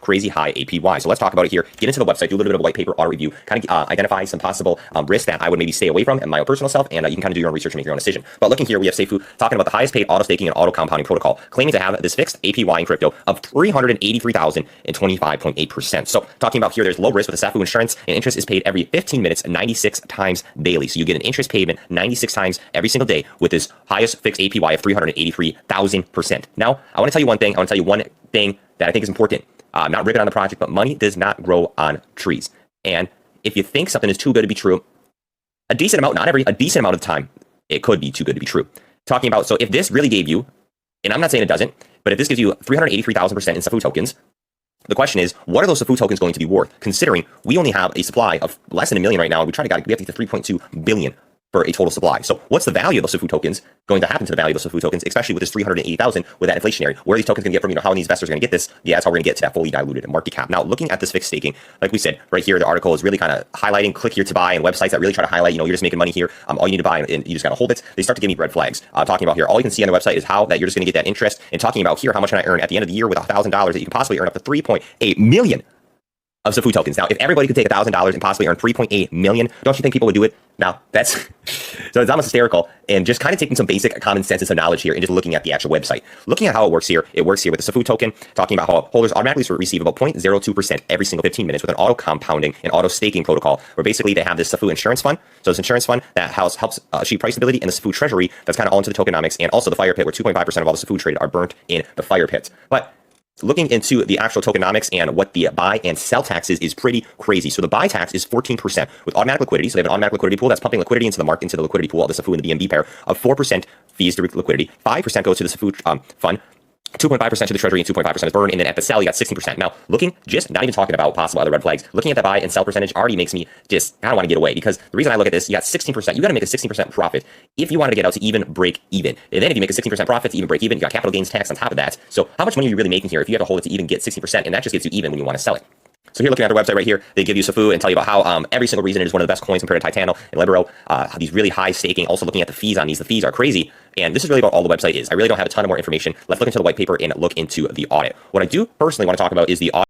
crazy high APY. So let's talk about it here. Get into the website, do a little bit of a white paper audit review, kind of identify some possible risks that I would maybe stay away from in my own personal self, and you can kind of do your own research and make your own decision. But looking here, we have Safuu talking about the highest paid auto staking and auto compounding protocol, claiming to have this fixed APY in crypto of 383,025.8%. So talking about here, there's low risk with the Safuu insurance, and interest is paid every 15 minutes, 96 times daily. So you get an interest payment 96 times every single day with this highest fixed APY of 383,000%. Now, I want to tell you one thing. I want to tell you one thing that I think is important. I'm not ripping on the project, but money does not grow on trees. And if you think something is too good to be true, a decent amount, not every, a decent amount of the time, it could be too good to be true. Talking about, so if this really gave you, and I'm not saying it doesn't, but if this gives you 383,000% in Safuu tokens, the question is, what are those Safuu tokens going to be worth, considering we only have a supply of less than 1 million right now, and we have to get to 3.2 billion for a total supply. So what's the value of those Safuu tokens going to happen to the value of those Safuu tokens, especially with this 380,000 with that inflationary? Where are these tokens going to get from, how are these investors going to get this? Yeah, that's how we're going to get to that fully diluted market cap. Now, looking at this fixed staking, like we said, right here, the article is really kind of highlighting click here to buy, and websites that really try to highlight, you're just making money here. All you need to buy, and you just got to hold it. They start to give me red flags. Talking about here, all you can see on the website is how that you're just going to get that interest, and talking about here, how much can I earn at the end of the year with $1,000 that you can possibly earn up to 3.8 million of Safuu tokens. Now, if everybody could take $1,000 and possibly earn 3.8 million, don't you think people would do it? Now, that's so it's almost hysterical. And just kind of taking some basic common sense and some knowledge here, and just looking at the actual website, looking at how it works here with the Safuu token, talking about how holders automatically receive about 0.02% every single 15 minutes with an auto compounding and auto staking protocol, where basically they have this Safuu insurance fund. So this insurance fund that helps achieve price stability, and the Safuu treasury that's kind of all into the tokenomics, and also the fire pit, where 2.5% of all the Safuu traded are burnt in the fire pit. But looking into the actual tokenomics and what the buy and sell tax is pretty crazy. So the buy tax is 14% with automatic liquidity. So they have an automatic liquidity pool that's pumping liquidity into the market, into the liquidity pool of the Safuu and the BNB pair of 4% fees to liquidity. 5% goes to the Safuu fund. 2.5% to the treasury, and 2.5% is burn, and then at the sell, you got 16%. Now, not even talking about possible other red flags, looking at the buy and sell percentage already makes me just, I don't want to get away, because the reason I look at this, you got 16%, you got to make a 16% profit if you want to get out to even break even. And then if you make a 16% profit to even break even, you got capital gains tax on top of that. So how much money are you really making here if you have to hold it to even get 16%, and that just gets you even when you want to sell it? So here, looking at their website right here, they give you Safuu and tell you about how every single reason it is one of the best coins compared to Titano and Libero. These really high staking. Also looking at the fees on these. The fees are crazy. And this is really about all the website is. I really don't have a ton of more information. Let's look into the white paper and look into the audit. What I do personally want to talk about is the audit.